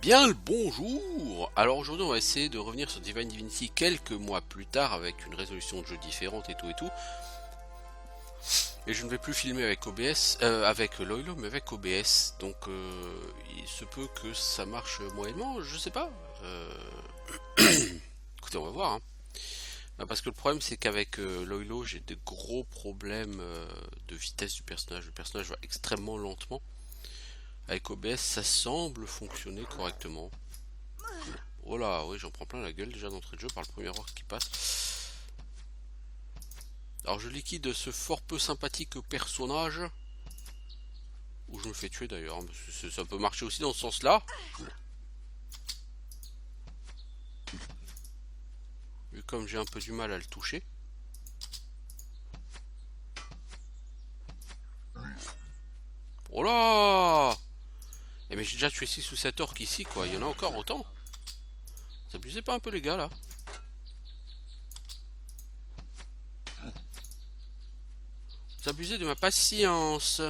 Bien le bonjour. Alors aujourd'hui on va essayer de revenir sur Divine Divinity quelques mois plus tard avec une résolution de jeu différente et tout. Et je ne vais plus filmer avec OBS, avec Loilo, mais avec OBS. Donc il se peut que ça marche moyennement, je sais pas. Écoutez, on va voir. Hein. Parce que le problème c'est qu'avec Loilo j'ai de gros problèmes de vitesse du personnage. Le personnage va extrêmement lentement. Avec OBS ça semble fonctionner correctement. Oh là, oui, j'en prends plein la gueule déjà d'entrée de jeu par le premier orc qui passe. Alors je liquide ce fort peu sympathique personnage. Ou je me fais tuer d'ailleurs, ça peut marcher aussi dans ce sens-là. Vu comme j'ai un peu du mal à le toucher. Oh là! Eh mais j'ai déjà tué 6 ou 7 orques ici quoi, il y en a encore autant. Vous abusez pas un peu les gars là? Vous abusez de ma patience.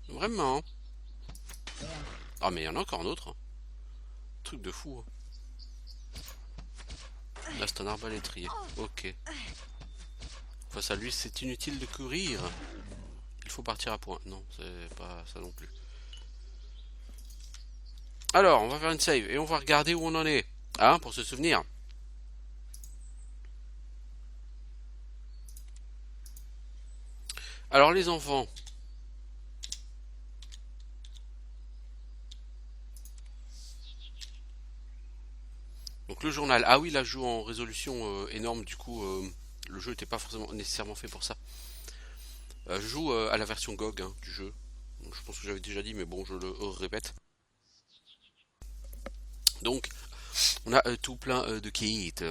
Vraiment. Ah mais il y en a encore un autre. Truc de fou. Là c'est un arbalétrier. Ok. Face à lui c'est inutile de courir. Il faut partir à point. Non, c'est pas ça non plus. Alors, on va faire une save et on va regarder où on en est. Hein, pour se souvenir. Alors, les enfants. Donc, le journal. Ah oui, là, je joue en résolution énorme. Du coup, le jeu n'était pas forcément nécessairement fait pour ça. Je joue à la version GOG hein, du jeu. Donc, je pense que j'avais déjà dit, mais bon, je le répète. Donc, on a tout plein de quêtes.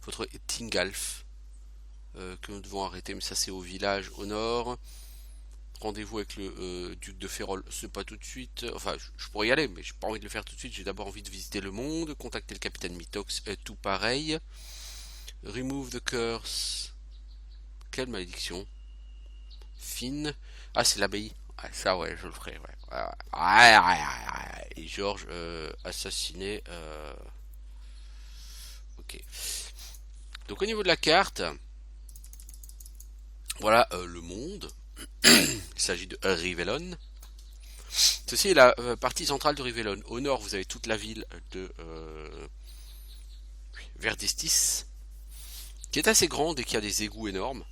Votre Tingalf que nous devons arrêter, mais ça c'est au village au nord. Rendez-vous avec le duc de Férol, c'est pas tout de suite. Enfin, je pourrais y aller, mais j'ai pas envie de le faire tout de suite. J'ai d'abord envie de visiter le monde, contacter le capitaine Mitox, tout pareil. Remove the curse. Quelle malédiction. Fine. Ah, c'est l'abbaye. Ah, ça, ouais, je le ferai, ouais. Et Georges, assassiné. Ok. Donc, au niveau de la carte, voilà le monde. Il s'agit de Rivellon. Ceci est la partie centrale de Rivellon. Au nord, vous avez toute la ville de Verdistis, qui est assez grande et qui a des égouts énormes.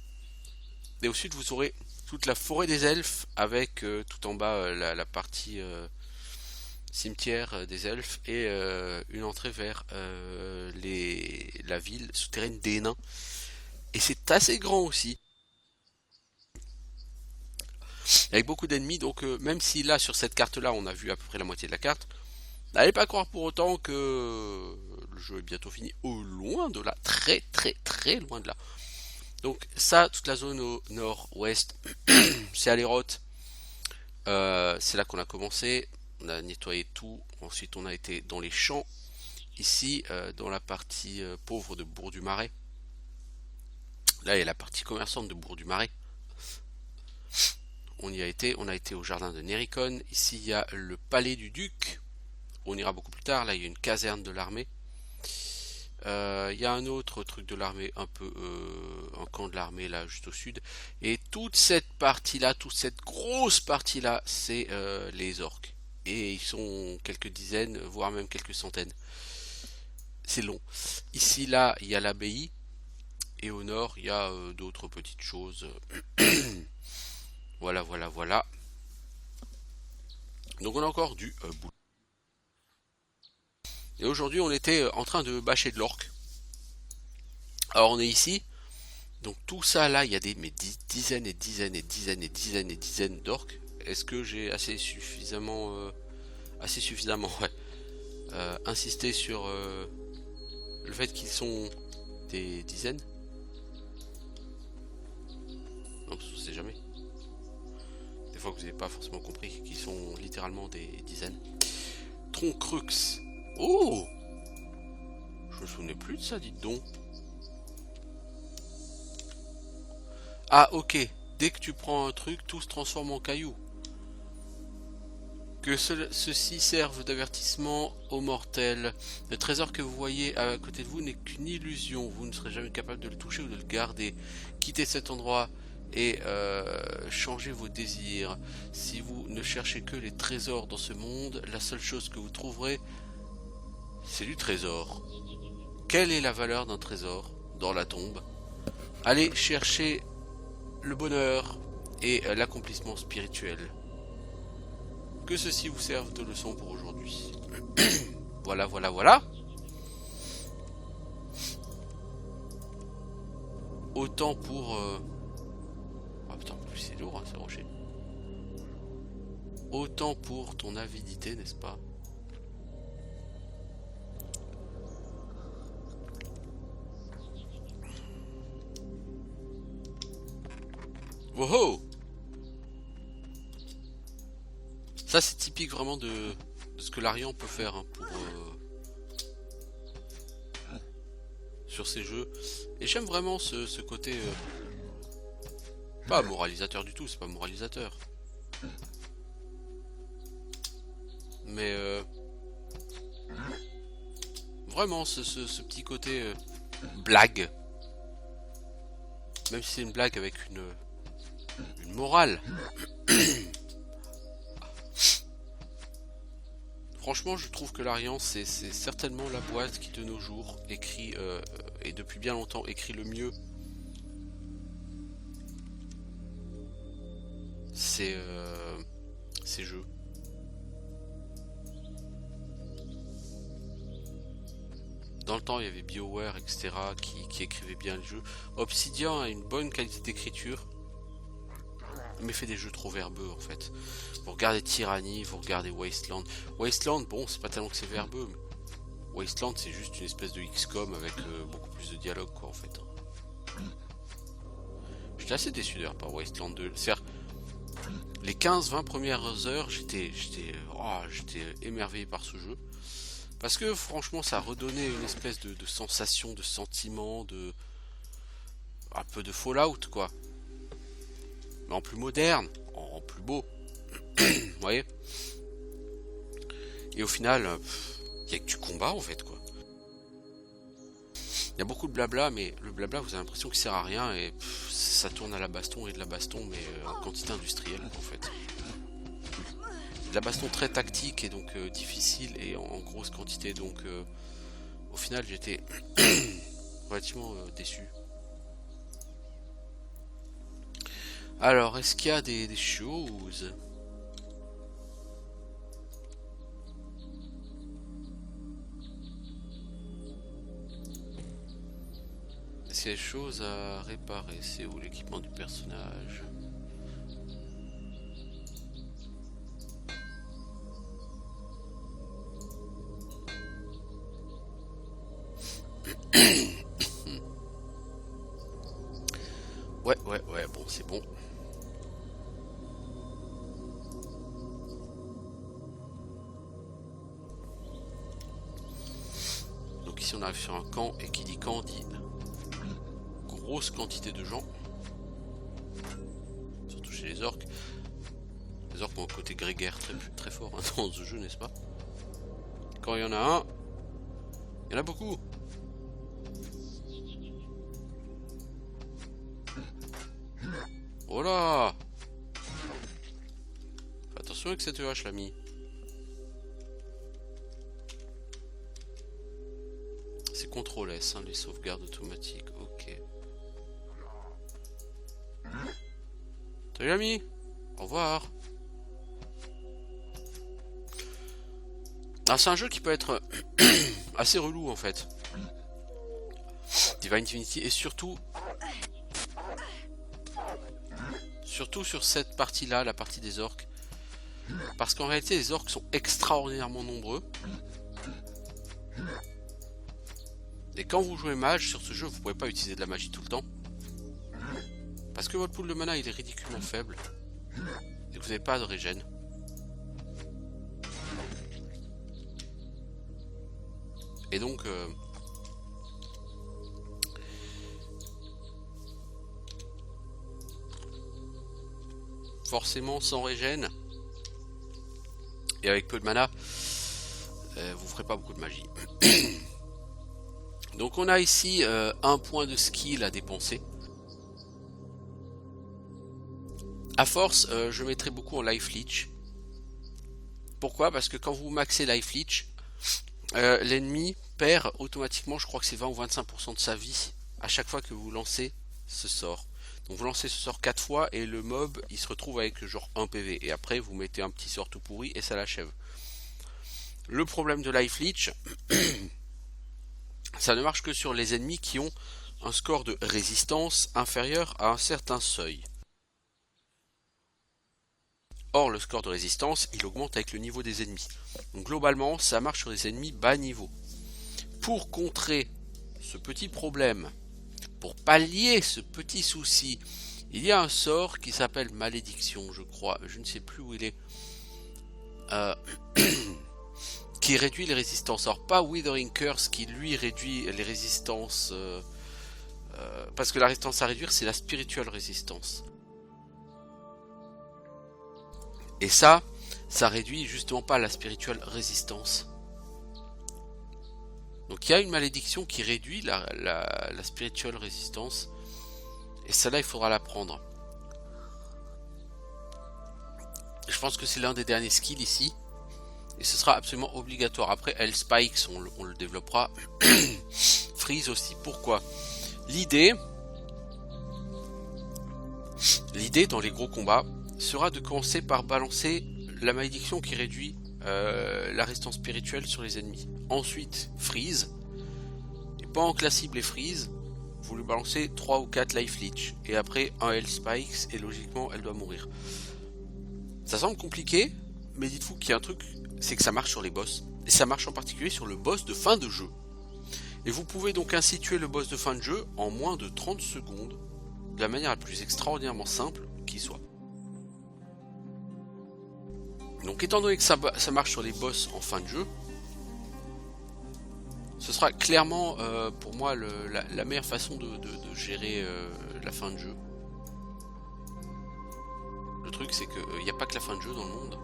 Et au sud, vous aurez toute la forêt des elfes, avec tout en bas la partie cimetière des elfes et une entrée vers la ville souterraine des nains. Et c'est assez grand aussi, avec beaucoup d'ennemis. Donc même si là, sur cette carte-là, on a vu à peu près la moitié de la carte, n'allez pas croire pour autant que le jeu est bientôt fini. Au loin de là, très très très loin de là. Donc ça, toute la zone au nord-ouest, c'est Aléroth. C'est là qu'on a commencé. On a nettoyé tout. Ensuite, on a été dans les champs. Ici, dans la partie pauvre de Bourg-du-Marais. Là, il y a la partie commerçante de Bourg-du-Marais. On y a été. On a été au jardin de Néricon. Ici, il y a le palais du duc. On ira beaucoup plus tard. Là, il y a une caserne de l'armée. Il y a un autre truc de l'armée, un peu un camp de l'armée là, juste au sud. Et toute cette partie-là, toute cette grosse partie-là, c'est les orques. Et ils sont quelques dizaines, voire même quelques centaines. C'est long. Ici, là, il y a l'abbaye. Et au nord, il y a d'autres petites choses. Voilà, voilà, voilà. Donc on a encore du boulot. Et aujourd'hui, on était en train de bâcher de l'orque. Alors on est ici. Donc tout ça là, il y a des mais dizaines et dizaines et dizaines et dizaines et dizaines d'orques. Est-ce que j'ai assez suffisamment ouais, insisté sur le fait qu'ils sont des dizaines? Non, parce que c'est jamais. Des fois que vous n'avez pas forcément compris qu'ils sont littéralement des dizaines. Troncrux. Oh, je me souvenais plus de ça, dites donc. Ah ok, dès que tu prends un truc, tout se transforme en caillou. Que ceux-ci servent d'avertissement aux mortels. Le trésor que vous voyez à côté de vous n'est qu'une illusion. Vous ne serez jamais capable de le toucher ou de le garder. Quittez cet endroit et changez vos désirs. Si vous ne cherchez que les trésors dans ce monde, la seule chose que vous trouverez, c'est du trésor. Quelle est la valeur d'un trésor dans la tombe? Allez chercher le bonheur et l'accomplissement spirituel. Que ceci vous serve de leçon pour aujourd'hui. Voilà, voilà, voilà. Autant pour... Ah putain, en plus c'est lourd, hein, c'est rocher. Autant pour ton avidité, n'est-ce pas? Oh oh! Ça c'est typique vraiment de ce que l'Arian peut faire hein, sur ces jeux. Et j'aime vraiment ce côté... pas moralisateur du tout, c'est pas moralisateur. Mais vraiment ce petit côté blague. Même si c'est une blague avec une morale. Franchement, je trouve que l'Arian, c'est certainement la boîte qui, de nos jours, écrit, et depuis bien longtemps, écrit le mieux. Ces jeux. Dans le temps, il y avait BioWare, etc., qui écrivait bien le jeu. Obsidian a une bonne qualité d'écriture, mais fait des jeux trop verbeux, en fait. Vous regardez Tyranny, vous regardez Wasteland. Wasteland, bon, c'est pas tellement que c'est verbeux, mais Wasteland, c'est juste une espèce de XCOM avec beaucoup plus de dialogue, quoi, en fait. J'étais assez déçu d'ailleurs par Wasteland 2. C'est-à-dire, les 15-20 premières heures, j'étais émerveillé par ce jeu. Parce que franchement, ça redonnait une espèce de sensation, de sentiment, un peu de Fallout, quoi. Mais en plus moderne, en plus beau. Vous voyez? Et au final, il n'y a que du combat, en fait, quoi. Il y a beaucoup de blabla, mais le blabla, vous avez l'impression qu'il sert à rien, et ça tourne à la baston et de la baston, mais en quantité industrielle, en fait. De la baston très tactique et donc difficile et en grosse quantité, donc au final j'étais relativement déçu. Alors, est-ce qu'il y a des choses? Est-ce qu'il y a des choses à réparer? C'est où l'équipement du personnage? Ouais, bon, c'est bon. Donc ici on arrive sur un camp, et qui dit camp dit grosse quantité de gens. Surtout chez les orques. Les orques ont un côté grégaire très fort hein, dans ce jeu, n'est-ce pas? Quand il y en a un, il y en a beaucoup. Oh là! Fais attention avec cette hache, l'ami. C'est CTRL S, hein, les sauvegardes automatiques. Ok. Salut l'ami! Au revoir! Ah, c'est un jeu qui peut être assez relou en fait. Divine Divinity, et surtout sur cette partie là, la partie des orques, parce qu'en réalité les orques sont extraordinairement nombreux, et quand vous jouez mage sur ce jeu, vous pouvez pas utiliser de la magie tout le temps, parce que votre pool de mana il est ridiculement faible et que vous n'avez pas de régène. Et donc forcément sans régène, Et avec peu de mana, vous ferez pas beaucoup de magie. Donc on a ici un point de skill à dépenser. A force, je mettrai beaucoup en life leech. Pourquoi? Parce que quand vous maxez life leech, l'ennemi perd automatiquement, je crois que c'est 20 ou 25% de sa vie à chaque fois que vous lancez ce sort. Donc vous lancez ce sort 4 fois et le mob il se retrouve avec genre 1 PV. Et après vous mettez un petit sort tout pourri et ça l'achève. Le problème de life leech, ça ne marche que sur les ennemis qui ont un score de résistance inférieur à un certain seuil. Or, le score de résistance, il augmente avec le niveau des ennemis. Donc globalement, ça marche sur des ennemis bas niveau. Pour contrer ce petit problème, pour pallier ce petit souci, il y a un sort qui s'appelle Malédiction, je crois. Je ne sais plus où il est. Qui réduit les résistances. Alors pas Withering Curse qui lui réduit les résistances. Parce que la résistance à réduire, c'est la spiritual résistance. Et ça réduit justement pas la spirituelle résistance. Donc il y a une malédiction qui réduit la spirituelle résistance. Et celle-là, il faudra la prendre. Je pense que c'est l'un des derniers skills ici. Et ce sera absolument obligatoire. Après, Hell Spikes, on le développera. Freeze aussi. Pourquoi? L'idée dans les gros combats sera de commencer par balancer la malédiction qui réduit la résistance spirituelle sur les ennemis. Ensuite, freeze. Et pendant que la cible est freeze, vous lui balancez 3 ou 4 life leech. Et après, un Hell Spikes, et logiquement, elle doit mourir. Ça semble compliqué, mais dites-vous qu'il y a un truc, c'est que ça marche sur les boss. Et ça marche en particulier sur le boss de fin de jeu. Et vous pouvez donc ainsi tuer le boss de fin de jeu en moins de 30 secondes, de la manière la plus extraordinairement simple qui soit. Donc étant donné que ça marche sur les boss en fin de jeu, ce sera clairement pour moi la meilleure façon de gérer la fin de jeu. Le truc c'est qu'il n'y a pas que la fin de jeu dans le monde.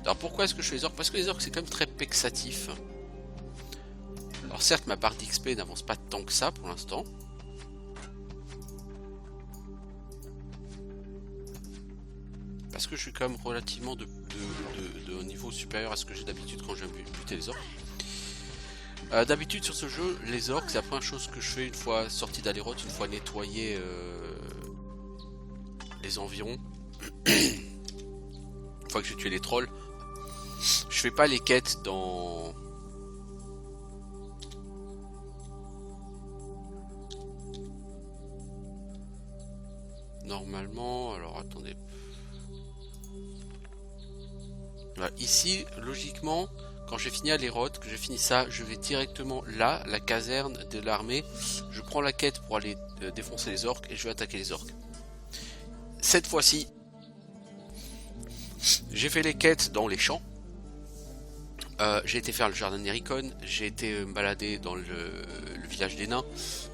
Alors pourquoi est-ce que je fais les orques? Parce que les orques c'est quand même très pexatif. Alors certes ma barre d'XP n'avance pas tant que ça pour l'instant. Parce que je suis quand même relativement de niveau supérieur à ce que j'ai d'habitude quand je viens buter les orques. D'habitude sur ce jeu, les orques c'est la première chose que je fais une fois sorti d'Alerot, une fois nettoyé les environs. Une fois que j'ai tué les trolls. Je fais pas les quêtes dans... Normalement, alors attendez. Voilà, ici, logiquement, quand j'ai fini Alerot, que j'ai fini ça, je vais directement là, la caserne de l'armée. Je prends la quête pour aller défoncer les orques et je vais attaquer les orques. Cette fois-ci, j'ai fait les quêtes dans les champs. J'ai été faire le jardin d'Ericon, j'ai été me balader dans le village des nains.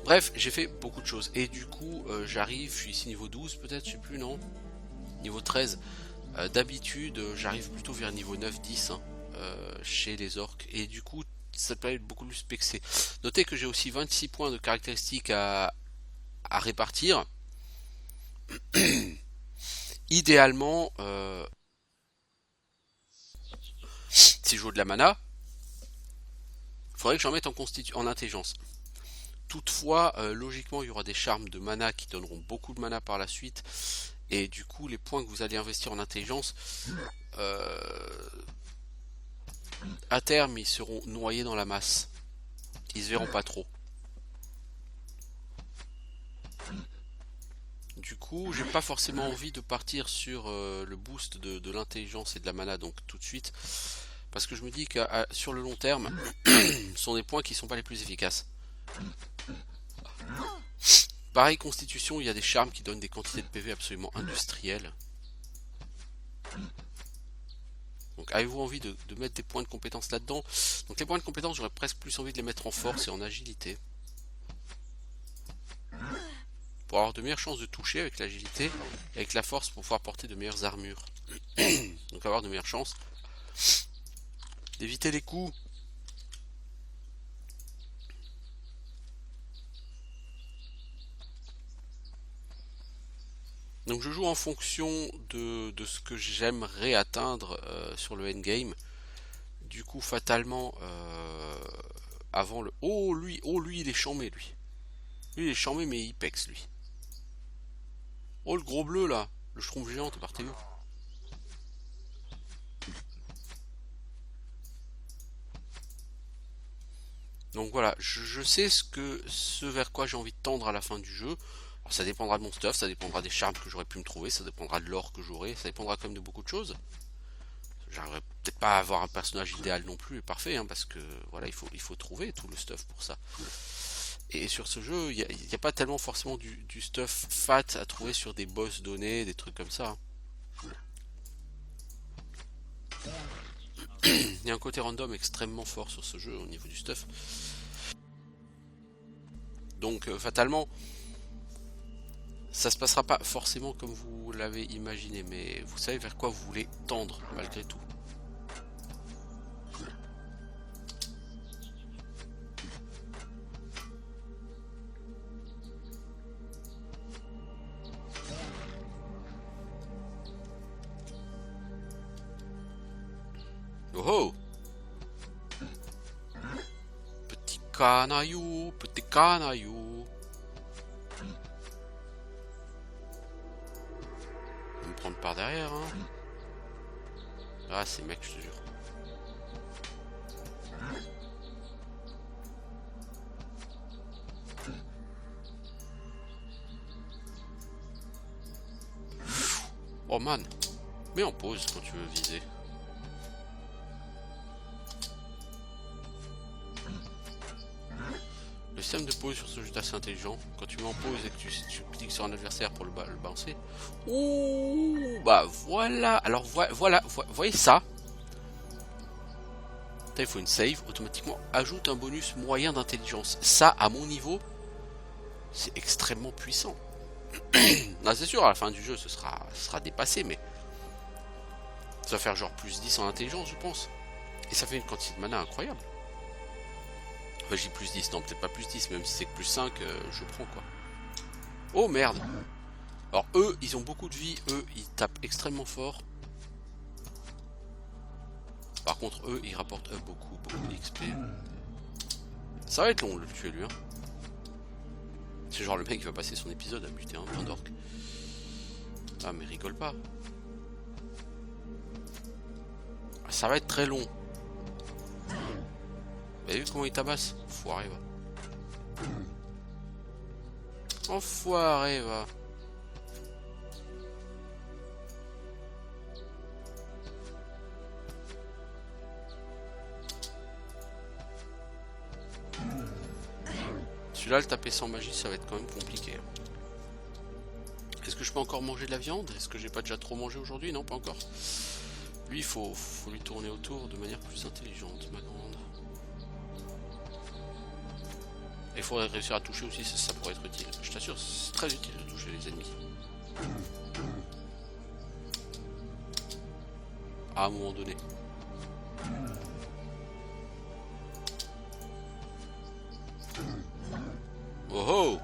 Bref, j'ai fait beaucoup de choses. Et du coup, j'arrive, je suis ici niveau 12 peut-être, je sais plus, non? Niveau 13. D'habitude, j'arrive plutôt vers niveau 9-10 hein, chez les orques. Et du coup, ça peut être beaucoup plus spexé. Notez que j'ai aussi 26 points de caractéristiques à répartir. Idéalement... si je joue de la mana, il faudrait que j'en mette en intelligence. Toutefois, logiquement, il y aura des charmes de mana qui donneront beaucoup de mana par la suite. Et du coup, les points que vous allez investir en intelligence, à terme, ils seront noyés dans la masse. Ils se verront pas trop. Du coup, j'ai pas forcément envie de partir sur le boost de l'intelligence et de la mana donc tout de suite. Parce que je me dis que sur le long terme, ce sont des points qui sont pas les plus efficaces. Pareil, constitution, il y a des charmes qui donnent des quantités de PV absolument industrielles. Donc avez-vous envie de mettre des points de compétence là-dedans? Donc les points de compétence, j'aurais presque plus envie de les mettre en force et en agilité. pour avoir de meilleures chances de toucher avec l'agilité, et avec la force pour pouvoir porter de meilleures armures. Donc avoir de meilleures chances d'éviter les coups. Donc je joue en fonction de ce que j'aimerais atteindre sur le endgame. Du coup fatalement avant le... Oh lui il est chambé lui. Lui il est chambé mais il pexe lui. Oh le gros bleu là. Le schtroumpf géant, t'es parti où? Donc voilà, je sais ce vers quoi j'ai envie de tendre à la fin du jeu. Alors, ça dépendra de mon stuff, ça dépendra des charmes que j'aurais pu me trouver, ça dépendra de l'or que j'aurai, ça dépendra quand même de beaucoup de choses. J'arriverai peut-être pas à avoir un personnage idéal non plus et parfait, hein, parce que voilà, il faut trouver tout le stuff pour ça. Et sur ce jeu, il n'y a pas tellement forcément du stuff fat à trouver sur des boss donnés, des trucs comme ça. Il y a un côté random extrêmement fort sur ce jeu au niveau du stuff. Donc fatalement, ça se passera pas forcément comme vous l'avez imaginé, mais vous savez vers quoi vous voulez tendre malgré tout. Oh oh! Petit canaillou, petit canaillou. Il va me prendre par derrière, hein. Ah, c'est mec, je te jure. Oh man, mets en pause quand tu veux viser. Le système de pause sur ce jeu est assez intelligent. Quand tu mets en pause et que tu cliques sur un adversaire pour le balancer. Ouh, bah voilà. Alors voilà, voyez ça. Là, il faut une save. Automatiquement, ajoute un bonus moyen d'intelligence. Ça, à mon niveau, c'est extrêmement puissant. Là, c'est sûr, à la fin du jeu, ce sera dépassé, mais ça va faire genre plus 10 en intelligence, je pense. Et ça fait une quantité de mana incroyable. Enfin, j'ai plus 10, non, peut-être pas plus 10, même si c'est que plus 5, je prends quoi. Oh merde! Alors, eux, ils ont beaucoup de vie, eux, ils tapent extrêmement fort. Par contre, eux, ils rapportent beaucoup d'XP. Ça va être long de le tuer lui, hein. C'est genre le mec qui va passer son épisode à buter un d'orc. Ah, mais rigole pas. Ça va être très long. Vous avez vu comment il tabasse? Enfoiré va. Enfoiré va. Celui-là, le taper sans magie, ça va être quand même compliqué. Est-ce que je peux encore manger de la viande? Est-ce que j'ai pas déjà trop mangé aujourd'hui? Non, pas encore. Lui, il faut lui tourner autour de manière plus intelligente, ma grande. Et il faudrait réussir à toucher aussi, ça pourrait être utile. Je t'assure, c'est très utile de toucher les ennemis. À un moment donné. Oh oh!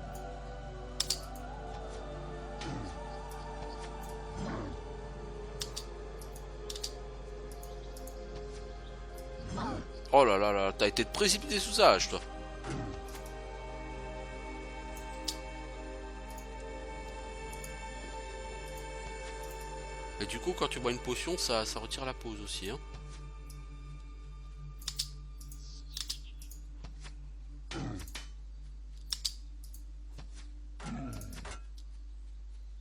Oh là là là, t'as été précipité sous ça, toi. Et du coup, quand tu bois une potion, ça retire la pause aussi, hein.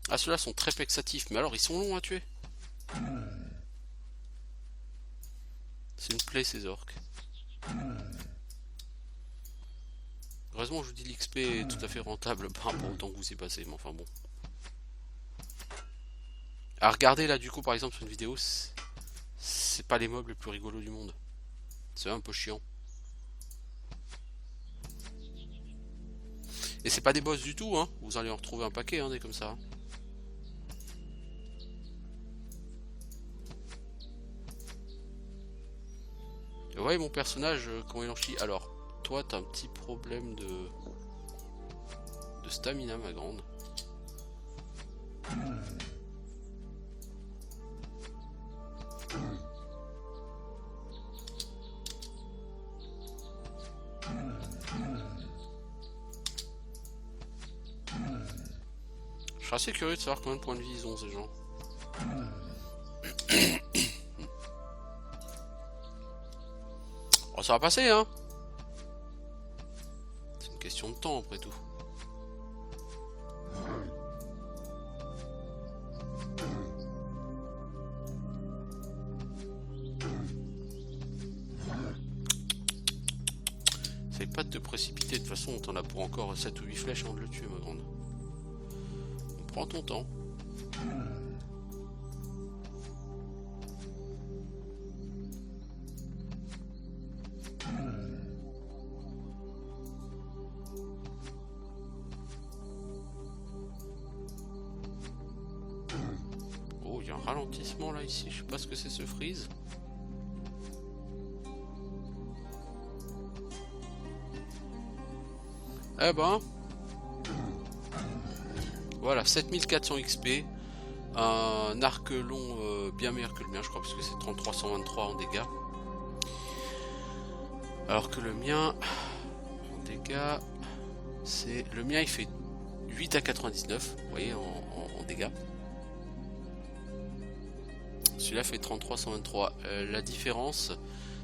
Ah, ceux-là sont très vexatifs, mais alors ils sont longs à tuer. C'est une plaie ces orques. Heureusement, je vous dis l'XP est tout à fait rentable par rapport au temps que vous y passez, mais enfin bon. À regarder là, du coup, par exemple, sur une vidéo, c'est pas les mobs les plus rigolos du monde. C'est un peu chiant. Et c'est pas des boss du tout, hein. Vous allez en retrouver un paquet, hein, des comme ça. Et ouais, mon personnage, quand il en chie. Alors, toi, t'as un petit problème de stamina, ma grande. Je suis assez curieux de savoir combien de points de vie ils ont, ces gens. Oh, ça va passer, hein. C'est une question de temps, après tout. Essaye pas de te précipiter, de toute façon, t'en as pour encore 7 ou 8 flèches avant de le tuer, ma grande. Prends ton temps. Oh, il y a un ralentissement là ici, je sais pas ce que c'est ce freeze. Eh ben, voilà, 7400 XP. Un arc long bien meilleur que le mien, je crois, parce que c'est 3323 en dégâts. Alors que le mien, en dégâts, c'est. Le mien il fait 8 à 99, vous voyez, en dégâts. Celui-là fait 3323. La différence,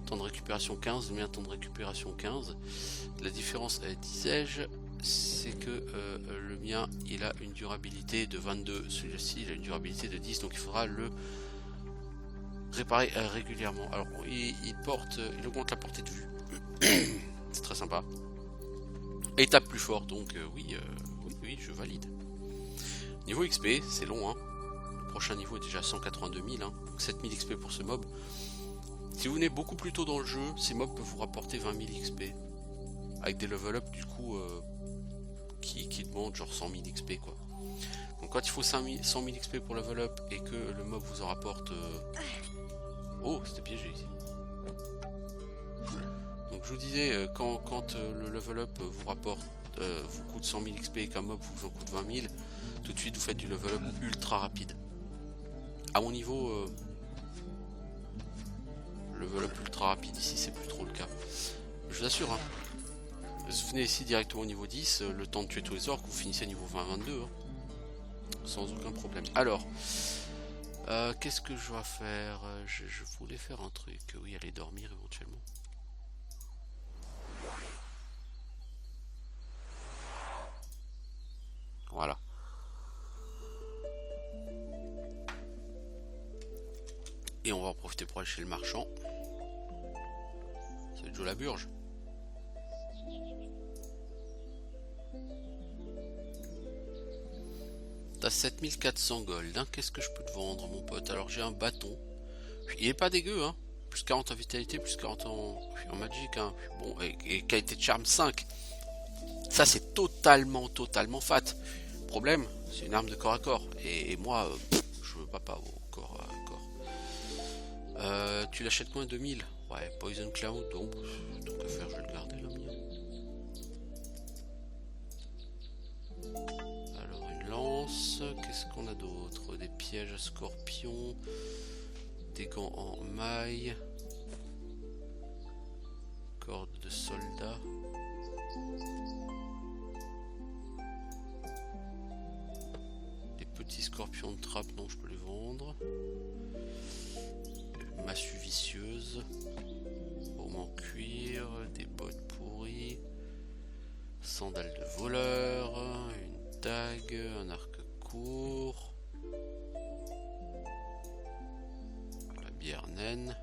temps de récupération 15, le mien temps de récupération 15. La différence, disais-je, c'est que le mien il a une durabilité de 22, celui-ci il a une durabilité de 10, donc il faudra le réparer régulièrement. Alors il augmente la portée de vue, c'est très sympa. Et il tape plus fort, donc oui, je valide. Niveau XP, c'est long, hein. Le prochain niveau est déjà 182 000, hein. 7000 XP pour ce mob. Si vous venez beaucoup plus tôt dans le jeu, ces mobs peuvent vous rapporter 20 000 XP. Avec des level up du coup qui demandent genre 100 000 XP quoi. Donc quand il faut 100 000 XP pour level up et que le mob vous en rapporte... Oh, c'était piégé ici. Donc je vous disais, quand le level up vous rapporte, vous coûte 100 000 XP et qu'un mob vous en coûte 20 000, tout de suite vous faites du level up ultra rapide. À mon niveau, le level up ultra rapide ici c'est plus trop le cas. Je vous assure, hein. Vous venez ici directement au niveau 10, le temps de tuer tous les orques, vous finissez niveau 20-22, hein, sans aucun problème. Alors, qu'est-ce que je dois faire? Je voulais faire un truc, oui, aller dormir éventuellement. Voilà. Et on va en profiter pour aller chez le marchand. C'est Joe la Burge. T'as 7400 gold, hein. Qu'est-ce que je peux te vendre, mon pote? Alors j'ai un bâton. Il est pas dégueu, hein. Plus 40 en vitalité, plus 40 en magic, hein. Bon, et qualité de charme 5. Ça c'est totalement fat. Problème, c'est une arme de corps à corps. Et moi, je veux pas au corps à corps. Tu l'achètes moins 2000. Ouais, Poison Cloud, donc tant qu'à faire, je vais le garder le mien. Alors une lance, qu'est-ce qu'on a d'autre? Des pièges à scorpions, des gants en maille, corde de soldat. Des petits scorpions de trappe, non, je peux les vendre. Massue vicieuse, baume en cuir, des bottes pourries, sandales de voleur, une dague, un arc court, la bière naine.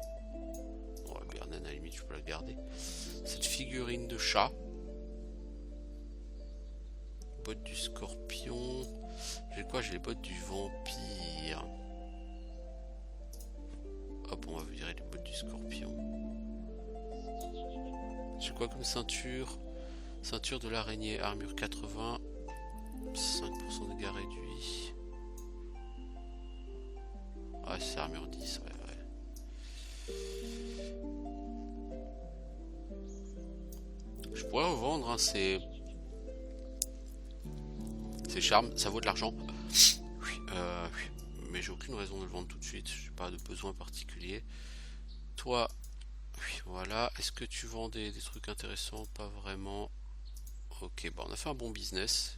Bon, la bière naine à la limite je peux la garder. Cette figurine de chat, bottes du scorpion. J'ai quoi? J'ai les bottes du vampire. Hop, on va virer les bottes du scorpion. J'ai quoi comme ceinture? Ceinture de l'araignée, armure 80, 5% de dégâts réduits. Ouais, c'est armure 10, ouais. Je pourrais revendre, hein, ces charmes, ça vaut de l'argent. Oui, mais j'ai aucune raison de le vendre tout de suite, j'ai pas de besoin particulier. Toi, oui, voilà. Est-ce que tu vends des trucs intéressants? Pas vraiment. Ok, bon, on a fait un bon business,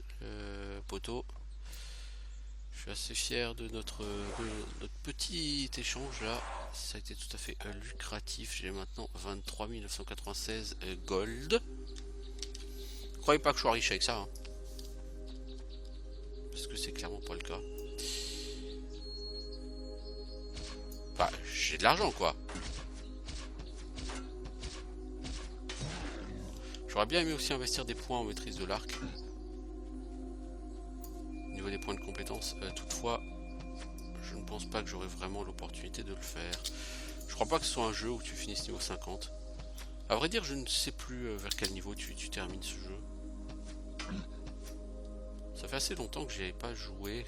poteau. Je suis assez fier de notre petit échange là. Ça a été tout à fait lucratif. J'ai maintenant 23 996 gold. Croyez pas que je sois riche avec ça, hein, parce que c'est clairement pas le cas. Bah, j'ai de l'argent quoi. J'aurais bien aimé aussi investir des points en maîtrise de l'arc. Au niveau des points de compétence. Toutefois, je ne pense pas que j'aurai vraiment l'opportunité de le faire. Je crois pas que ce soit un jeu où tu finisses niveau 50. À vrai dire, je ne sais plus vers quel niveau tu termines ce jeu. Ça fait assez longtemps que j'y avais pas joué.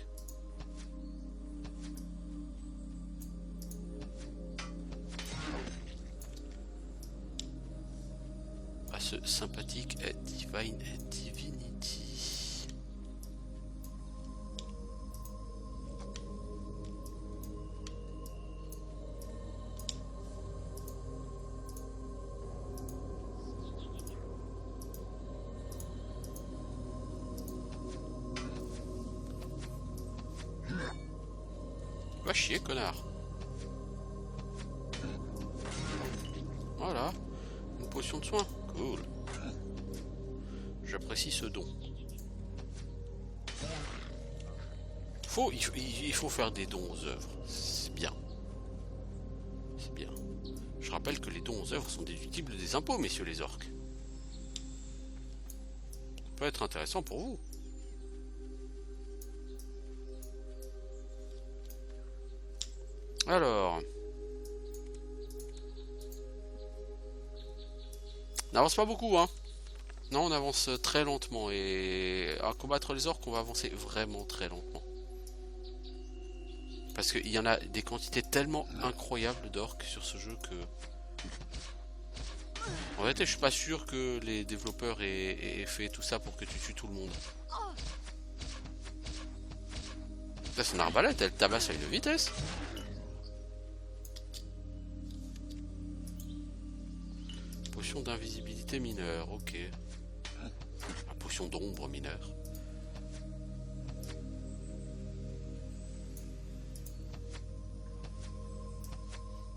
À ce sympathique Divine Divinity. Va chier, connard. Voilà, une potion de soin. Cool. J'apprécie ce don. Il faut faire des dons aux œuvres. C'est bien. C'est bien. Je rappelle que les dons aux œuvres sont déductibles des impôts, messieurs les orques. Ça peut être intéressant pour vous. Alors, on n'avance pas beaucoup, hein. Non, on avance très lentement. Et à combattre les orques, on va avancer vraiment très lentement. Parce qu'il y en a des quantités tellement incroyables d'orques sur ce jeu que... En fait, je suis pas sûr que les développeurs aient fait tout ça pour que tu tues tout le monde. Ça, c'est une arbalète, elle tabasse à une vitesse. Potion d'invisibilité mineure, ok. Potion d'ombre mineure.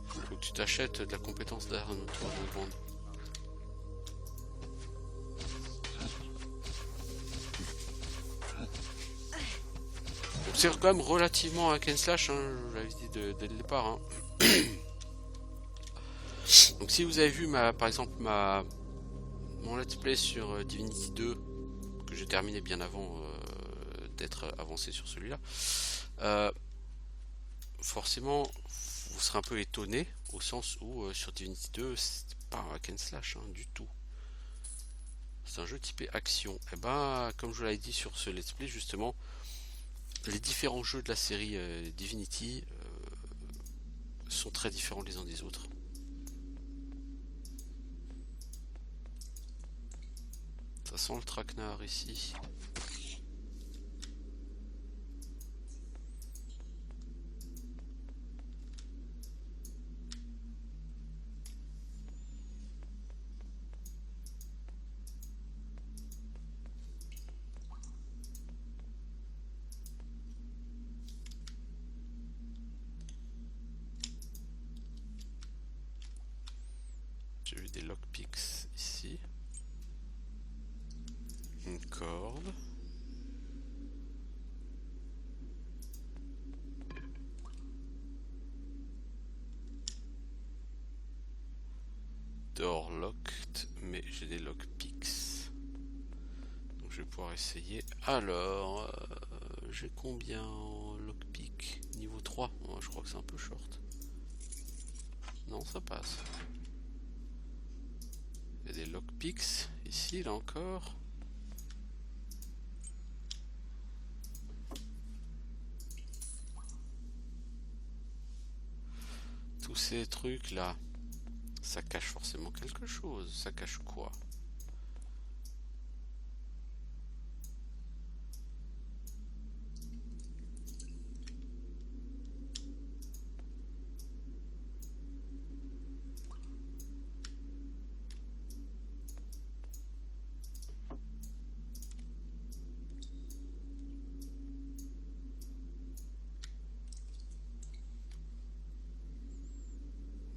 Faut que tu t'achètes de la compétence d'arme de grande. C'est quand même relativement un hack and slash, hein, je l'avais dit dès le départ. Hein. Donc si vous avez vu par exemple mon let's play sur Divinity 2, que j'ai terminé bien avant d'être avancé sur celui-là, forcément vous serez un peu étonné au sens où sur Divinity 2 c'est pas un hack and slash hein, du tout. C'est un jeu typé action. Et ben comme je vous l'avais dit sur ce let's play justement, les différents jeux de la série Divinity sont très différents les uns des autres. Ça sent le traquenard ici. J'ai vu des lockpicks ici. Une corde. Door locked, mais j'ai des lockpicks. Donc je vais pouvoir essayer. Alors, j'ai combien en lockpick? Niveau 3. Oh, je crois que c'est un peu short. Non, ça passe. Il y a des lockpicks Ici, là encore. Tous ces trucs là, ça cache forcément quelque chose. Ça cache quoi?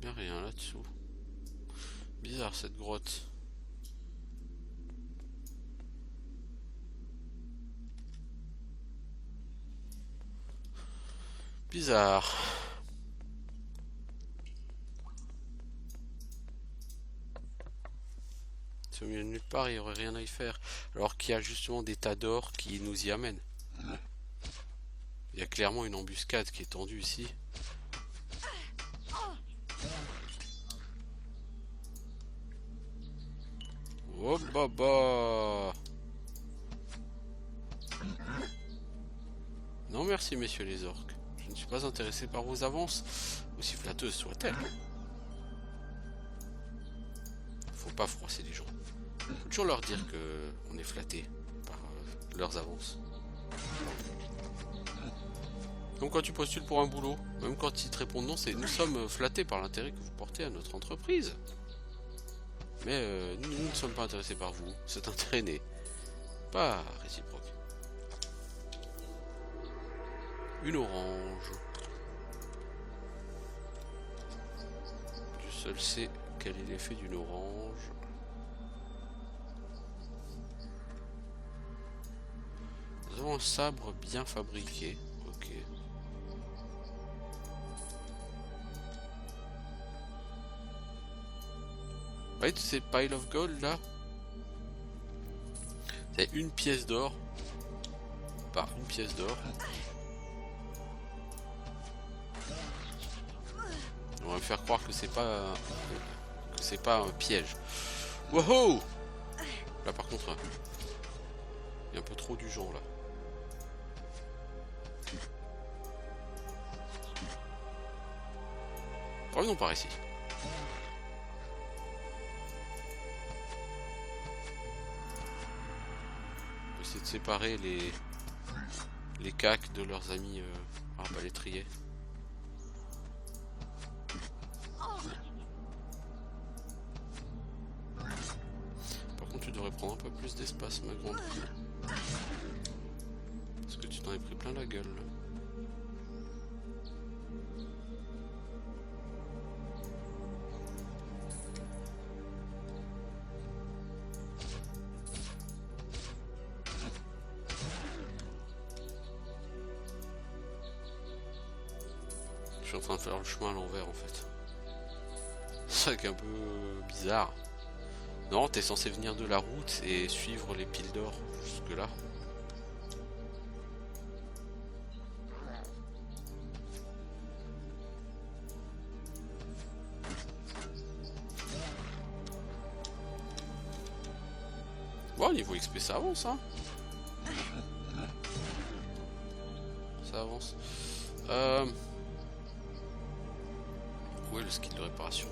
Y'a rien là-dessous. Bizarre cette grotte. Bizarre. C'est au milieu de nulle part, il n'y aurait rien à y faire. Alors qu'il y a justement des tas d'or qui nous y amènent. Il y a clairement une embuscade qui est tendue ici. Oh bah. Non merci messieurs les orques. Je ne suis pas intéressé par vos avances, aussi flatteuses soient-elles. Faut pas froisser les gens. Faut toujours leur dire que on est flatté par leurs avances. Donc quand tu postules pour un boulot, même quand ils te répondent non, c'est nous sommes flattés par l'intérêt que vous portez à notre entreprise. Mais nous ne sommes pas intéressés par vous, cet intérêt n'est pas réciproque. Une orange. Dieu seul sait quel est l'effet d'une orange. Nous avons un sabre bien fabriqué. Ok. Ouais, tous ces piles of gold là. C'est une pièce d'or. Par une pièce d'or. On va me faire croire que c'est pas un piège. Wow! Là par contre, il y a un peu trop du genre là. Revenons par ici. On va essayer de séparer les cacs de leurs amis arbalétriers. Par contre tu devrais prendre un peu plus d'espace ma grande. Parce que tu t'en es pris plein la gueule. Je suis en train de faire le chemin à l'envers en fait. C'est ça qui est un peu bizarre. Non, t'es censé venir de la route et suivre les piles d'or jusque là. Bon, niveau XP ça avance hein. Ça avance. Où est le skill de réparation?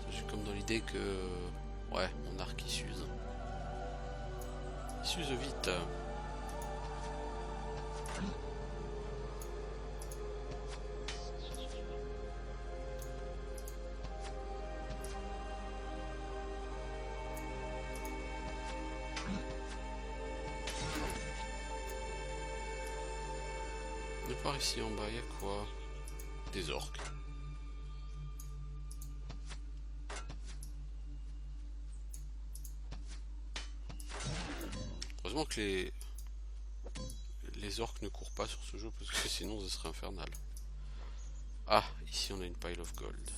J'ai comme dans l'idée que... Ouais, mon arc il s'use. Il s'use vite. De par ici en bas, il y a quoi? Des orques. Heureusement que les orques ne courent pas sur ce jeu parce que sinon ce serait infernal. Ah, ici on a une pile of gold.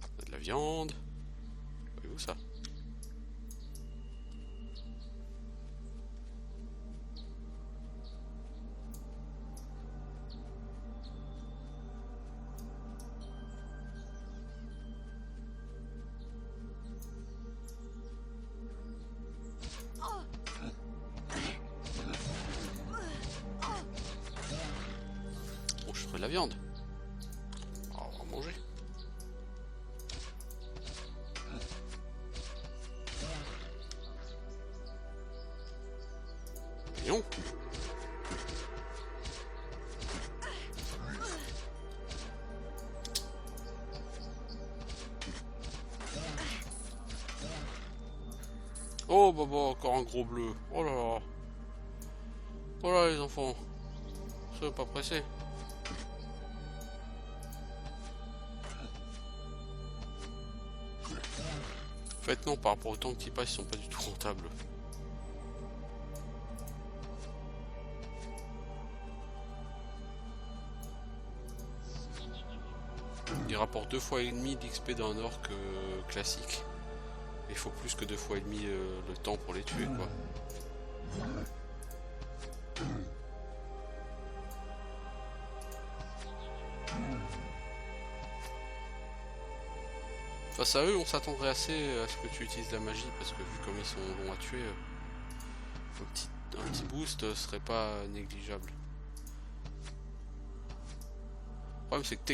On a de la viande. Voyez-vous ça? de la viande. Alors, on va en manger. Non. Oh bah encore un gros bleu. Oh là là. Oh là les enfants. Soyez pas pressés. En fait non, par rapport au temps qui passe, ils sont pas du tout rentables. Il rapporte 2 fois et demi d'XP d'un orc classique. Il faut plus que 2 fois et demi le temps pour les tuer quoi. Face à eux, on s'attendrait assez à ce que tu utilises la magie parce que vu comme ils sont longs à tuer, un petit boost serait pas négligeable. Le problème c'est que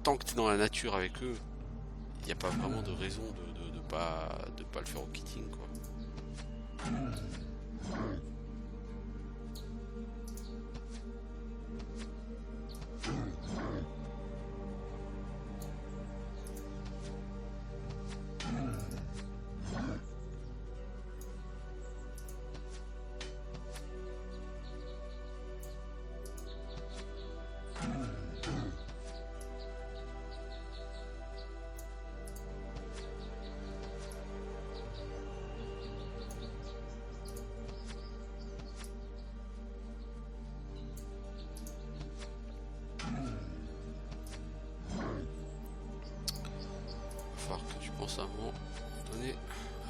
tant que tu es dans la nature avec eux, il n'y a pas vraiment de raison de pas le faire au kitting quoi. Que tu penses à un moment donné.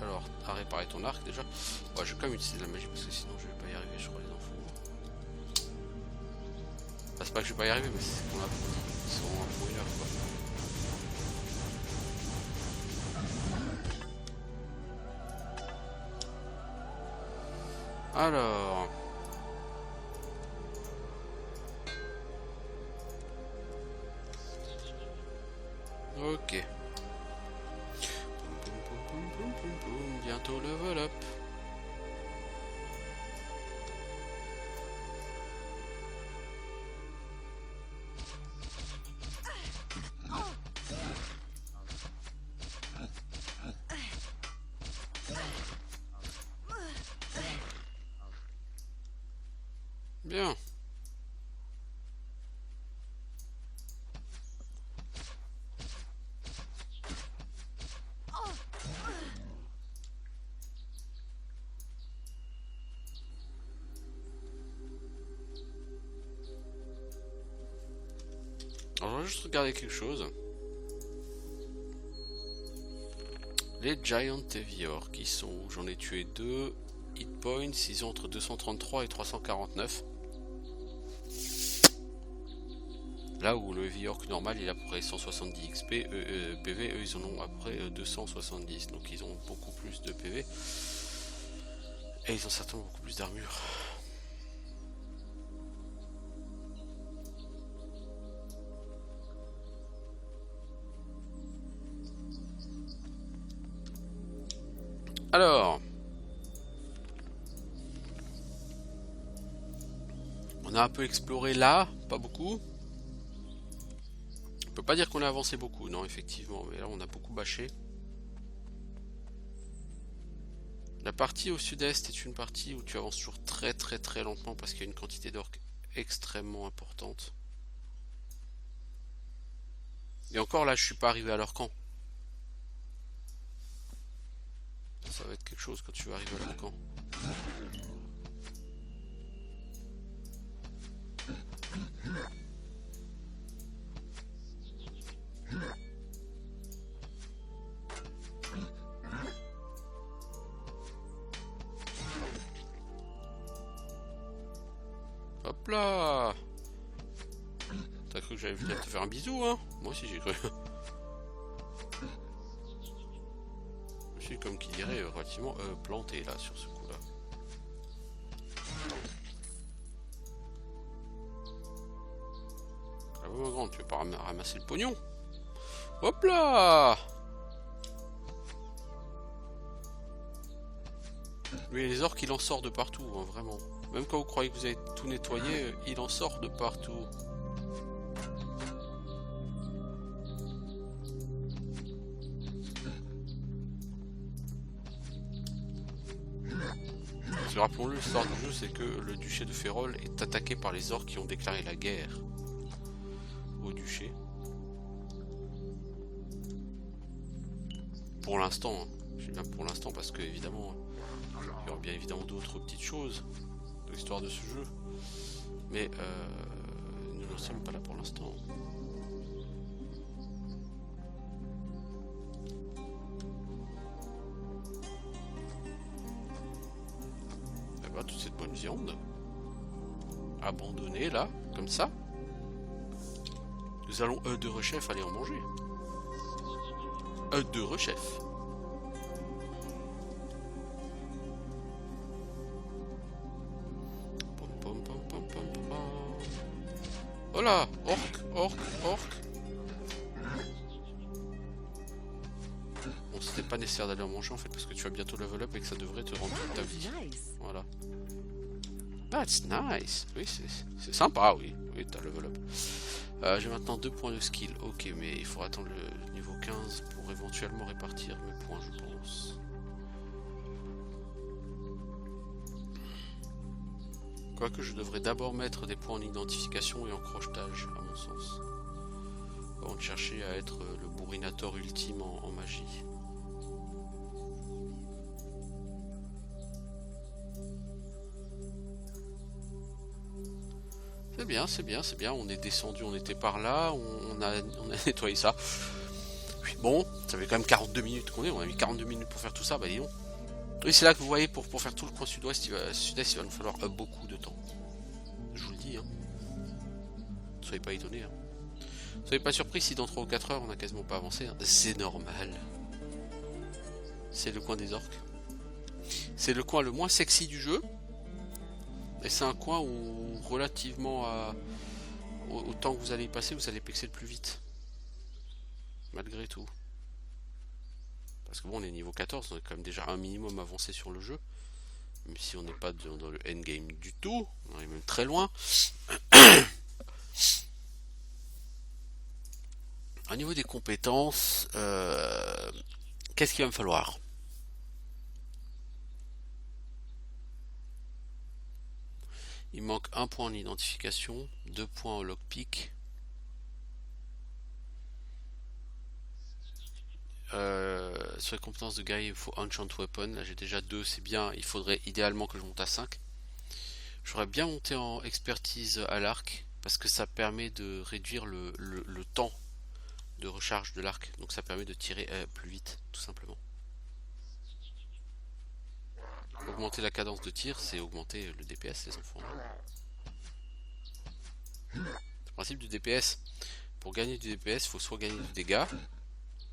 Alors, à réparer ton arc déjà. Ouais, je vais quand même utiliser de la magie parce que sinon je vais pas y arriver, je crois, les enfants. Enfin, c'est pas que je vais pas y arriver, mais c'est qu'on a ils sont un peu quoi. Alors. Ok. Bientôt level up. Bien. Alors, je vais juste regarder quelque chose. Les Giant Heavy Orcs, qui sont où? J'en ai tué 2. Hit points, ils ont entre 233 et 349. Là où le Heavy Orc normal il a à peu près 170 XP, PV, eux ils en ont après 270. Donc ils ont beaucoup plus de PV. Et ils ont certainement beaucoup plus d'armure. Alors, on a un peu exploré là, pas beaucoup. On peut pas dire qu'on a avancé beaucoup, non effectivement, mais là on a beaucoup bâché. La partie au sud-est est une partie où tu avances toujours très très très lentement parce qu'il y a une quantité d'orques extrêmement importante. Et encore là, je suis pas arrivé à leur camp. Ça va être quelque chose quand tu vas arriver à leur camp. Hop là! T'as cru que j'allais venir te faire un bisou, hein? Moi aussi j'ai cru. Je suis comme qui dirait relativement planté là sur ce coup-là. vendre, tu vas pas ramasser le pognon. Hop là! Mais les orques, il en sort de partout, hein, vraiment. Même quand vous croyez que vous avez tout nettoyé, il en sort de partout. Rappelons-le, l'histoire du jeu, c'est que le duché de Férol est attaqué par les orques qui ont déclaré la guerre au duché. Pour l'instant, hein. Je dis bien pour l'instant parce que évidemment, il y aura bien évidemment d'autres petites choses de l'histoire de ce jeu. Mais nous n'en sommes pas là pour l'instant. Toute cette bonne viande abandonnée là, comme ça. Nous allons de rechef aller en manger. De rechef. Oh là, orc. Bon, c'était pas nécessaire d'aller en manger en fait parce que tu vas bientôt level up et que ça devrait te rendre toute ta vie. Voilà. That's nice. Oui, c'est sympa, oui. Oui, t'as level up. J'ai maintenant 2 points de skill. Ok, mais il faut attendre le niveau 15 pour éventuellement répartir mes points, je pense. Quoique je devrais d'abord mettre des points en identification et en crochetage, à mon sens. Avant de chercher à être le bourrinator ultime en magie. C'est bien, on est descendu, on était par là, on a nettoyé ça. Puis bon, ça fait quand même 42 minutes qu'on est, on a mis 42 minutes pour faire tout ça, bah dis donc. Oui, c'est là que vous voyez, pour faire tout le coin sud-ouest, il va nous falloir beaucoup de temps. Je vous le dis, hein. Ne soyez pas étonnés, hein. Ne soyez pas surpris si dans 3 ou 4 heures on a quasiment pas avancé, hein. C'est normal. C'est le coin des orques. C'est le coin le moins sexy du jeu. Et c'est un coin où, relativement au temps que vous allez y passer, vous allez pexer le plus vite. Malgré tout. Parce que bon, on est niveau 14, on est quand même déjà un minimum avancé sur le jeu. Même si on n'est pas dans le endgame du tout, on est même très loin. Au niveau des compétences, qu'est-ce qu'il va me falloir ? Il manque 1 point en identification, 2 points en lockpick. Sur les compétences de guerrier, il faut Enchant Weapon. Là j'ai déjà 2, c'est bien. Il faudrait idéalement que je monte à 5. J'aurais bien monté en expertise à l'arc, parce que ça permet de réduire le temps de recharge de l'arc. Donc ça permet de tirer plus vite, tout simplement. Augmenter la cadence de tir, c'est augmenter le DPS, les enfants. Le principe du DPS, pour gagner du DPS, il faut soit gagner du dégât,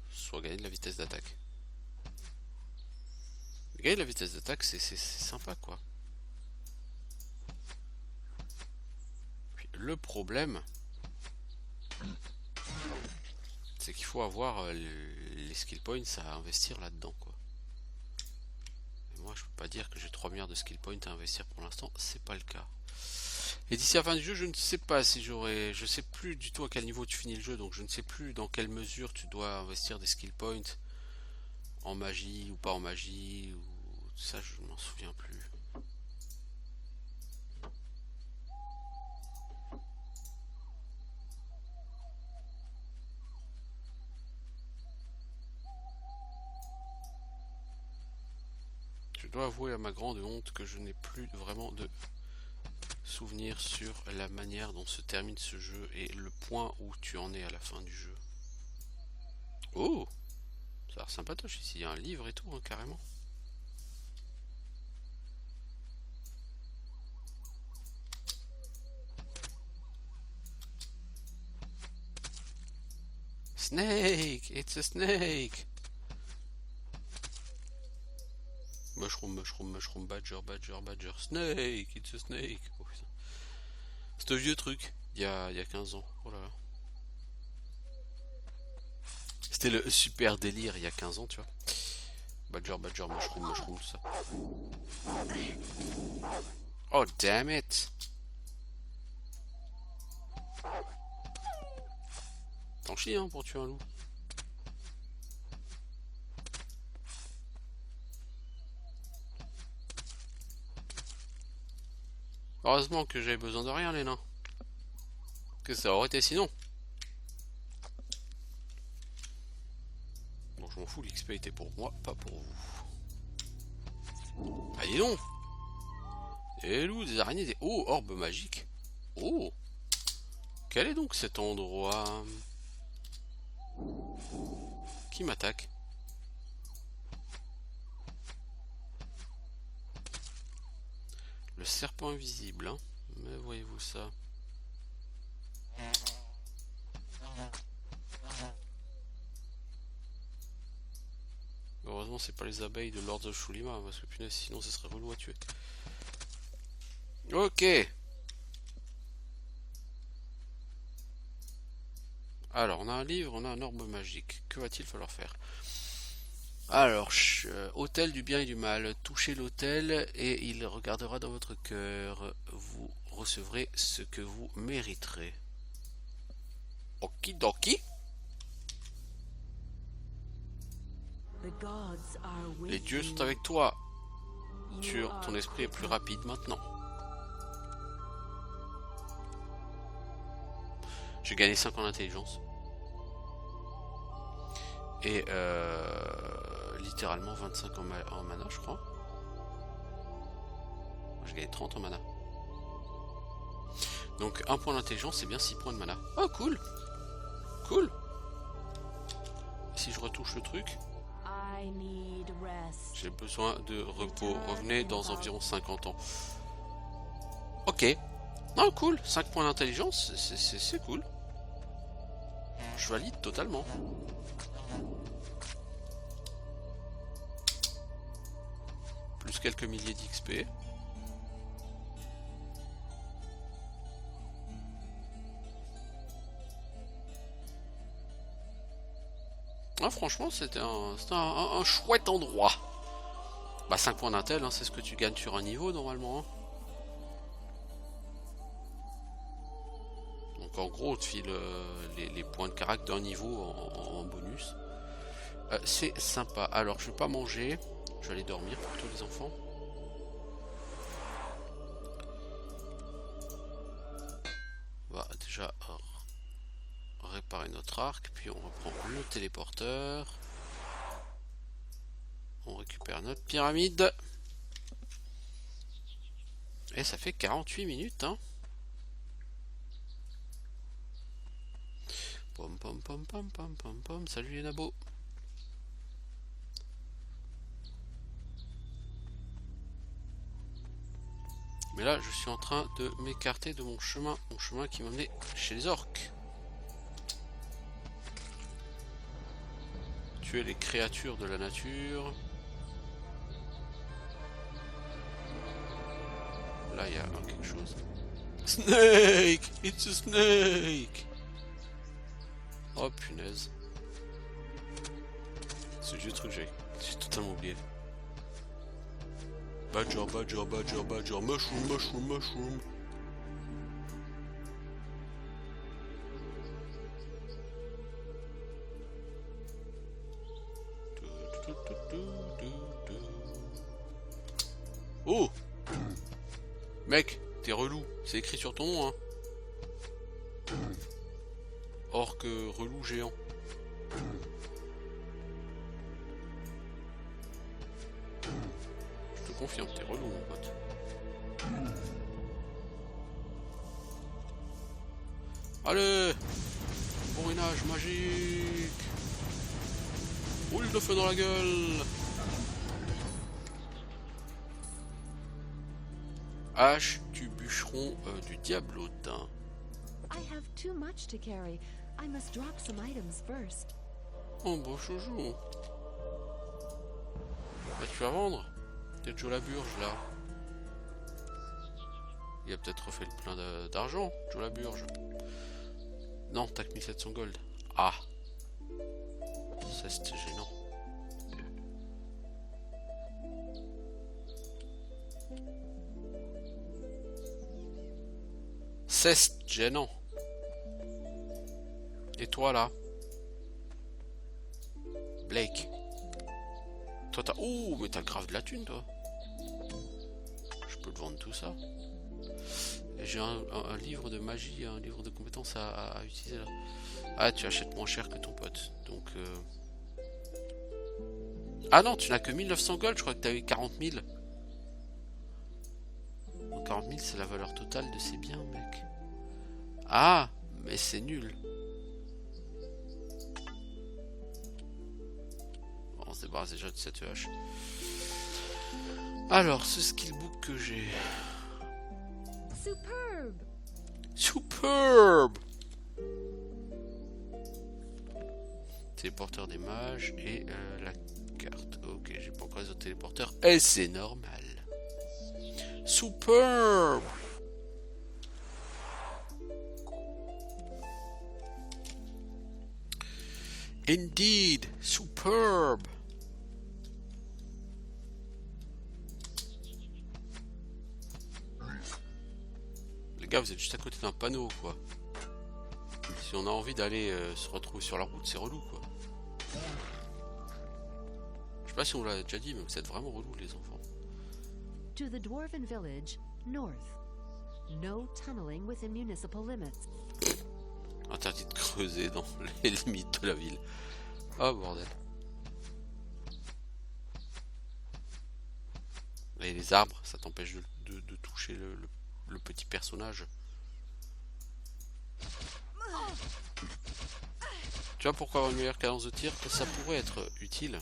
soit gagner de la vitesse d'attaque. Gagner de la vitesse d'attaque, c'est sympa, quoi. Puis, le problème, c'est qu'il faut avoir les skill points à investir là-dedans, quoi. Moi je peux pas dire que j'ai 3 milliards de skill points à investir pour l'instant, c'est pas le cas. Et d'ici la fin du jeu, je ne sais pas si j'aurai... Je sais plus du tout à quel niveau tu finis le jeu, donc je ne sais plus dans quelle mesure tu dois investir des skill points en magie ou pas en magie, ou tout ça, je ne m'en souviens plus. Je dois avouer à ma grande honte que je n'ai plus vraiment de souvenirs sur la manière dont se termine ce jeu et le point où tu en es à la fin du jeu. Oh, ça a l'air sympatoche ici, il y a un livre et tout, hein, carrément. Snake, it's a snake. Mushroom, badger, snake, it's a snake. Oh, c'est un vieux truc, il y a 15 ans. Oh là là. C'était le super délire il y a 15 ans, tu vois. Badger, badger, mushroom, mushroom, tout ça. Oh, damn it! T'en chies, hein, pour tuer un loup. Heureusement que j'avais besoin de rien, les nains. Que ça aurait été sinon. Bon, je m'en fous, l'XP était pour moi, pas pour vous. Ah, dis donc! Des loups, des araignées, des... Oh, orbe magique. Oh! Quel est donc cet endroit? Qui m'attaque? Le serpent invisible, hein. Mais voyez-vous ça? Heureusement c'est pas les abeilles de Lord of Shulima, parce que punaise sinon ce serait relou à tuer. Ok. Alors on a un livre, on a un orbe magique. Que va-t-il falloir faire? Alors, hôtel du bien et du mal. Touchez l'hôtel et il regardera dans votre cœur. Vous recevrez ce que vous mériterez. Okidoki. Les dieux sont avec toi. Ton esprit est plus rapide maintenant. J'ai gagné 5 en intelligence. Et littéralement 25 en mana, je crois. J'ai gagné 30 en mana. Donc 1 point d'intelligence, c'est bien 6 points de mana. Oh, cool. Cool. Si je retouche le truc... J'ai besoin de repos. Revenez dans environ 50 ans. Ok. Non, cool. 5 points d'intelligence, c'est cool. Je valide totalement. Plus quelques milliers d'XP. Ah, franchement, c'était un chouette endroit. Bah 5 points d'intel, hein, c'est ce que tu gagnes sur un niveau normalement. Hein. Donc en gros, on te file les points de caractère d'un niveau en bonus. C'est sympa. Alors je vais pas manger, je vais aller dormir pour tous les enfants. On va déjà réparer notre arc, puis on reprend le téléporteur. On récupère notre pyramide. Et ça fait 48 minutes, hein. Pom pom pom pom pom pom pom. Salut les nabos. Mais là, je suis en train de m'écarter de mon chemin qui m'emmenait chez les orques. Tuer les créatures de la nature. Là, il y a quelque chose. Snake! It's a snake! Oh punaise. C'est juste truc que j'ai totalement oublié. Badger, badger, badger, badger, mushroom, mushroom, mushroom. Oh! Mec, t'es relou, c'est écrit sur ton nom, hein. Orque relou géant. Je te confirme, t'es relou, mon pote. Allez! Bourrinage magique! Roule de feu dans la gueule! Hache du bûcheron du diablotin. Oh beau chouchou. Bah tu vas vendre? Peut-être Joe la Burge là. Il a peut-être refait le plein d'argent, Joe la Burge. Non, t'as que 1700 gold. Ah. Ça c'était gênant. C'est gênant. Et toi là? Blake. Toi t'as... Oh, mais t'as grave de la thune toi. Je peux te vendre tout ça. J'ai un livre de magie, un livre de compétences à utiliser là. Ah, tu achètes moins cher que ton pote. Donc... Ah non, tu n'as que 1900 gold, je crois que tu as eu 40 000. 40 000, c'est la valeur totale de ces biens, mec. Ah, mais c'est nul. Bon, on se débarrasse déjà de cette EH. Alors, ce skillbook que j'ai. Superbe. Superbe. Téléporteur des mages et la carte. Ok, j'ai pas encore les autres téléporteurs. Et c'est normal. Superbe. Indeed, superbe. Les gars, vous êtes juste à côté d'un panneau, quoi. Si on a envie d'aller se retrouver sur la route, c'est relou, quoi. Je sais pas si on l'a déjà dit, mais vous êtes vraiment relou, les enfants. To the Dwarven village, north. No tunneling within municipal limits. Interdit de creuser dans les limites de la ville. Oh bordel. Et les arbres, ça t'empêche de toucher le petit personnage. Tu vois pourquoi avoir une meilleure cadence de tir? Ça pourrait être utile.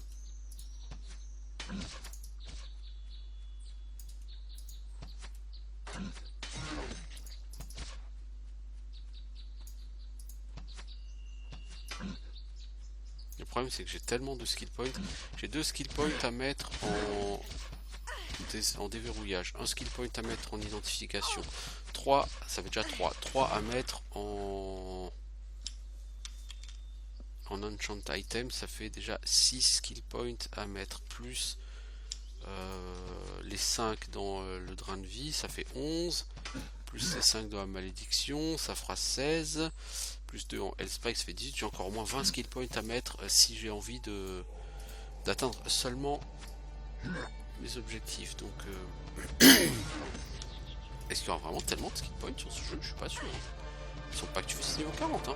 Le problème c'est que j'ai tellement de skill points. J'ai 2 skill points à mettre en déverrouillage. Un skill point à mettre en identification. 3, ça fait déjà 3. 3 à mettre en enchant item. Ça fait déjà 6 skill points à mettre. Plus les 5 dans le drain de vie. Ça fait 11. Plus les 5 dans la malédiction. Ça fera 16. Plus 2 en Hellspike, ça fait 18. J'ai encore au moins 20 skill points à mettre si j'ai envie d'atteindre seulement mes objectifs. Donc est-ce qu'il y aura vraiment tellement de skill points sur ce jeu? Je suis pas sûr. Ils sont pas que tu fais niveau 40 hein.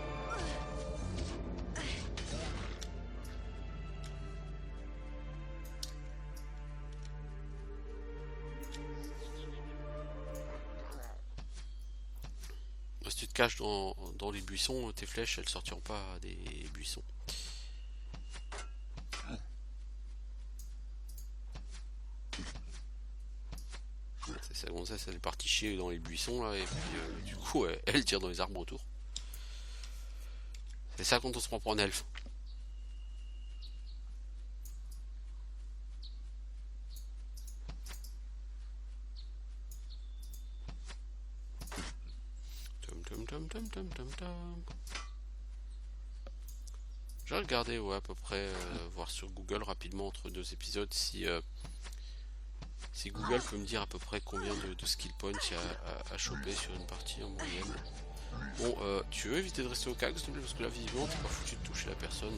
Si tu te caches dans les buissons, tes flèches elles sortiront pas des buissons. C'est comme ça, elle est partie chier dans les buissons là, et puis du coup elle tire dans les arbres autour. C'est ça quand on se prend pour un elfe. Je vais regarder à peu près, voir sur Google rapidement entre 2 épisodes si Google peut me dire à peu près combien de skill points il y a à choper sur une partie en moyenne. Bon, tu veux éviter de rester au calme s'il te plaît, parce que là visiblement t'es pas foutu de toucher la personne.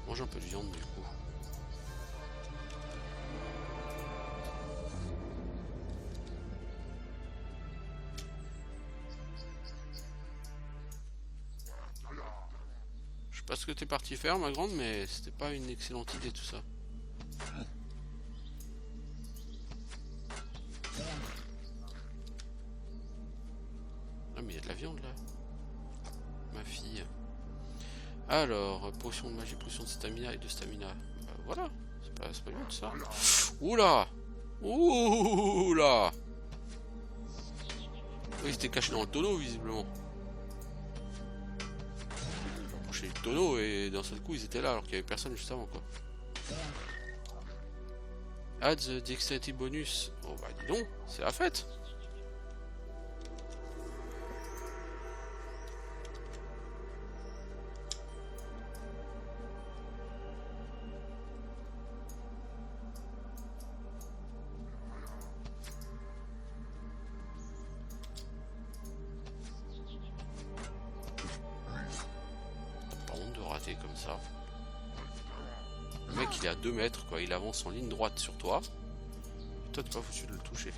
Mange un peu de viande du coup. Je sais pas ce que t'es parti faire ma grande, mais c'était pas une excellente idée tout ça. Ah mais il y a de la viande là. Ma fille. Alors, potion de magie, potion de stamina et de stamina. Bah, voilà, c'est pas bien ça. Oula. Oula. Oui, il était caché dans le tonneau visiblement. J'ai approché le tonneau et d'un seul coup ils étaient là alors qu'il y avait personne juste avant quoi. Add the dexterity bonus. Oh bah dis donc, c'est la fête. aller comme ça. Le mec il est à 2 mètres quoi, il avance en ligne droite sur toi. Et toi t'es pas foutu de le toucher.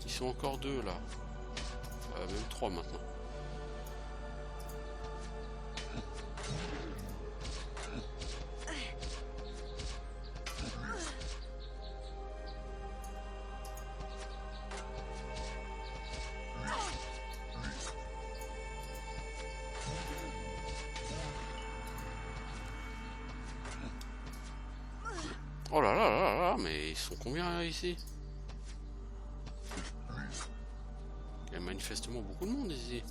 Ils sont encore 2 là. Même 3 maintenant. Oh là là là là, mais ils sont combien là, ici? Il y a manifestement beaucoup de monde ici.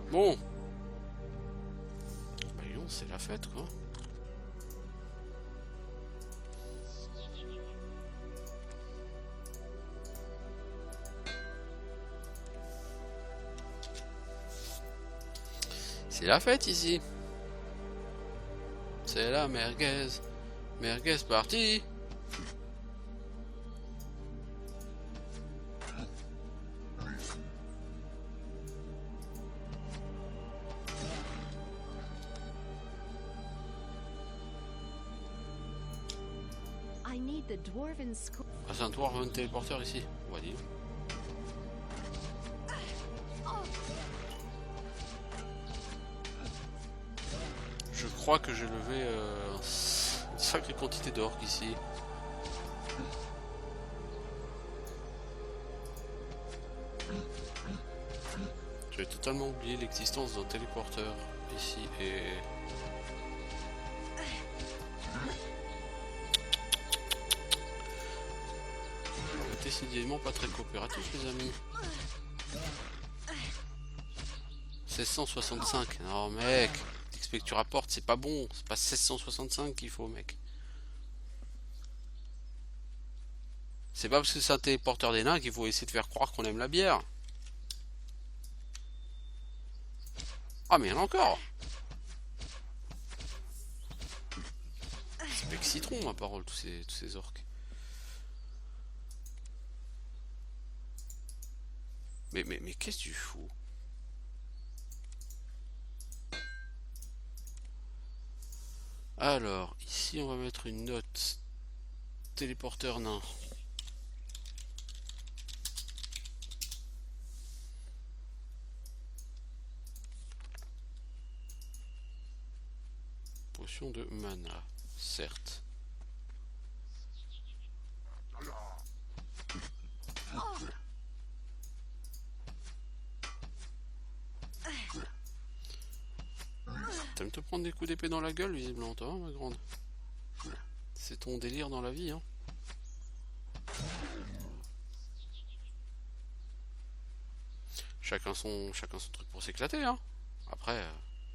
Bon. Bah non, c'est la fête quoi. C'est la fête ici. C'est la merguez. Merguez party. I need the dwarven school. Ah, c'est un dwarven téléporteur ici. On va dire. Je crois que j'ai levé une sacrée quantité d'orques ici. J'avais totalement oublié l'existence d'un téléporteur ici et... On est décidément pas très coopératif les amis. 1665, non mec, l'XP que tu rapportes c'est pas bon, c'est pas 1665 qu'il faut mec. C'est pas parce que c'est un téléporteur des nains qu'il faut essayer de faire croire qu'on aime la bière. Ah mais il y en a encore. C'est bec citron ma parole, tous ces orques. Mais qu'est-ce que tu fous? Alors, ici on va mettre une note téléporteur nain. Potion de mana, certes. T'aimes te prendre des coups d'épée dans la gueule, visiblement, toi, ma grande. C'est ton délire dans la vie, hein. Chacun son truc pour s'éclater, hein. Après,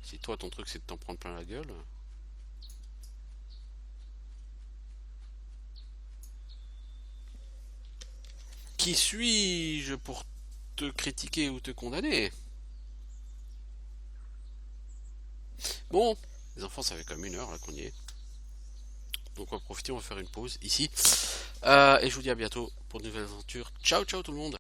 si toi, ton truc, c'est de t'en prendre plein la gueule... Qui suis-je pour te critiquer ou te condamner? Bon, les enfants, ça fait comme 1 heure là qu'on y est. Donc on va profiter, on va faire une pause ici. Et je vous dis à bientôt pour de nouvelles aventures. Ciao, ciao tout le monde!